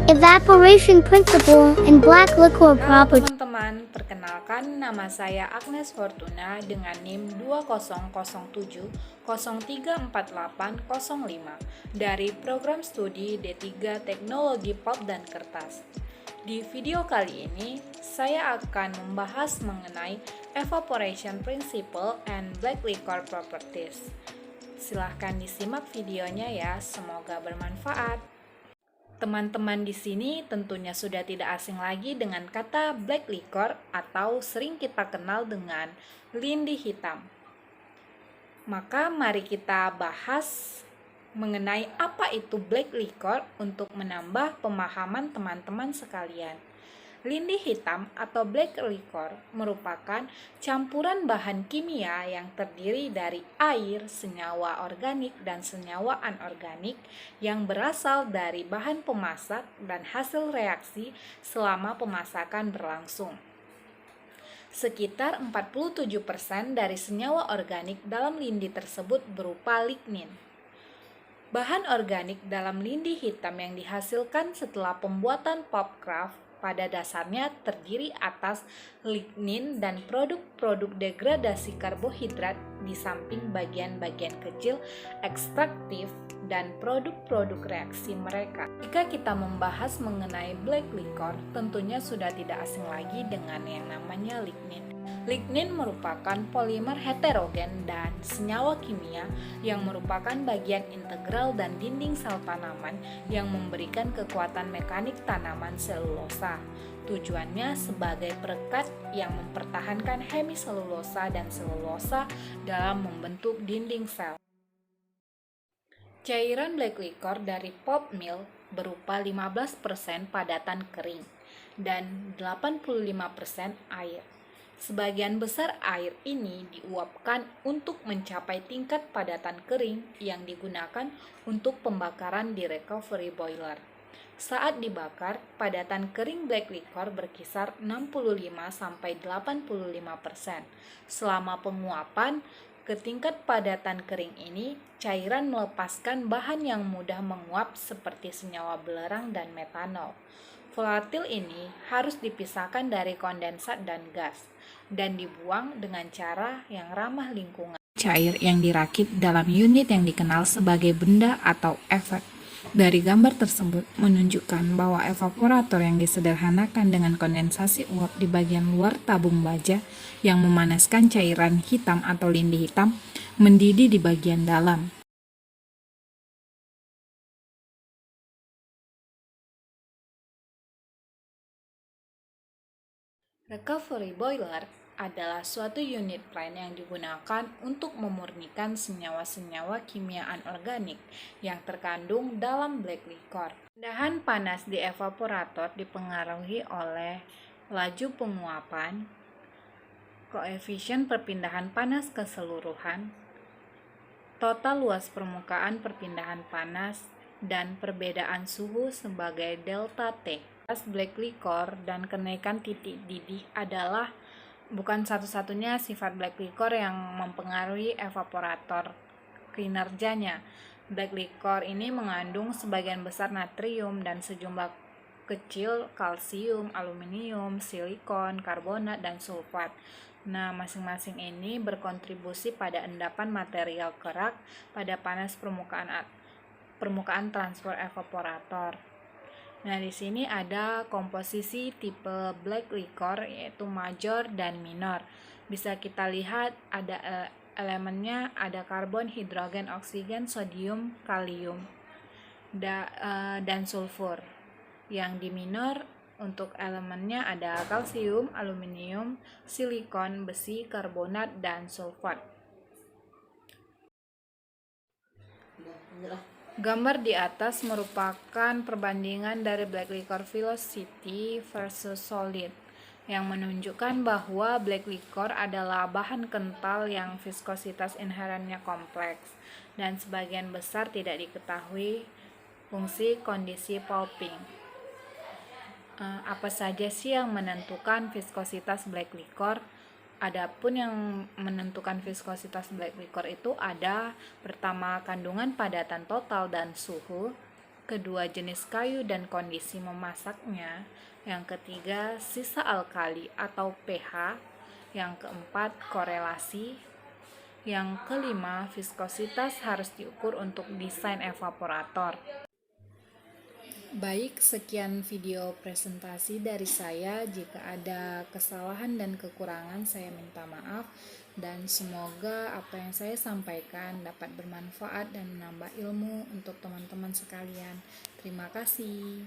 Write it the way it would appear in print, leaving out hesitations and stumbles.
evaporation principle, and black liquor Halo property. teman-teman, perkenalkan nama saya Agnes Fortuna dengan NIM 2007034805 dari program studi D3 Teknologi Pulp dan Kertas. Di video kali ini, saya akan membahas mengenai evaporation principle and black liquor properties. Silahkan disimak videonya ya, semoga bermanfaat. Teman-teman di sini tentunya sudah tidak asing lagi dengan kata black liquor atau sering kita kenal dengan lindi hitam. Maka mari kita bahas mengenai apa itu black liquor untuk menambah pemahaman teman-teman sekalian. Lindi hitam atau black liquor merupakan campuran bahan kimia yang terdiri dari air, senyawa organik, dan senyawa anorganik yang berasal dari bahan pemasak dan hasil reaksi selama pemasakan berlangsung. Sekitar 47% dari senyawa organik dalam lindi tersebut berupa lignin. Bahan organik dalam lindi hitam yang dihasilkan setelah pembuatan pulp kraft pada dasarnya terdiri atas lignin dan produk-produk degradasi karbohidrat di samping bagian-bagian kecil ekstraktif dan produk-produk reaksi mereka. Jika kita membahas mengenai black liquor, tentunya sudah tidak asing lagi dengan yang namanya lignin. Lignin merupakan polimer heterogen dan senyawa kimia yang merupakan bagian integral dan dinding sel tanaman yang memberikan kekuatan mekanik tanaman selulosa. Tujuannya sebagai perekat yang mempertahankan hemiselulosa dan selulosa dalam membentuk dinding sel. Cairan black liquor dari pulp mill berupa 15% padatan kering dan 85% air. Sebagian besar air ini diuapkan untuk mencapai tingkat padatan kering yang digunakan untuk pembakaran di recovery boiler. Saat dibakar, padatan kering black liquor berkisar 65-85%. Selama penguapan, ke tingkat padatan kering ini, cairan melepaskan bahan yang mudah menguap seperti senyawa belerang dan metanol. Volatil ini harus dipisahkan dari kondensat dan gas dan dibuang dengan cara yang ramah lingkungan. Cair yang dirakit dalam unit yang dikenal sebagai benda atau efek. Dari gambar tersebut menunjukkan bahwa evaporator yang disederhanakan dengan kondensasi uap di bagian luar tabung baja yang memanaskan cairan hitam atau lindi hitam mendidih di bagian dalam. Recovery boiler adalah suatu unit plant yang digunakan untuk memurnikan senyawa-senyawa kimia anorganik yang terkandung dalam black liquor. Rendahan panas di evaporator dipengaruhi oleh laju penguapan, koefisien perpindahan panas keseluruhan, total luas permukaan perpindahan panas, dan perbedaan suhu sebagai delta T. Black liquor dan kenaikan titik didih adalah bukan satu-satunya sifat black liquor yang mempengaruhi evaporator kinerjanya. Black liquor ini mengandung sebagian besar natrium dan sejumlah kecil kalsium, aluminium, silikon, karbonat, dan sulfat. Nah, masing-masing ini berkontribusi pada endapan material kerak pada panas permukaan transfer evaporator. Nah, di sini ada komposisi tipe black liquor yaitu major dan minor. Bisa kita lihat ada elemennya, ada karbon, hidrogen, oksigen, sodium, kalium, dan sulfur. Yang di minor untuk elemennya ada kalsium, aluminium, silikon, besi, karbonat, dan sulfat. Gambar di atas merupakan perbandingan dari black liquor velocity versus solid yang menunjukkan bahwa black liquor adalah bahan kental yang viskositas inherennya kompleks dan sebagian besar tidak diketahui fungsi kondisi pulping. Apa saja sih yang menentukan viskositas black liquor? Adapun yang menentukan viskositas black liquor itu ada pertama kandungan padatan total dan suhu, kedua jenis kayu dan kondisi memasaknya, yang ketiga sisa alkali atau pH, yang keempat korelasi, yang kelima viskositas harus diukur untuk desain evaporator. Baik, sekian video presentasi dari saya. Jika ada kesalahan dan kekurangan, saya minta maaf. Dan semoga apa yang saya sampaikan dapat bermanfaat dan menambah ilmu untuk teman-teman sekalian. Terima kasih.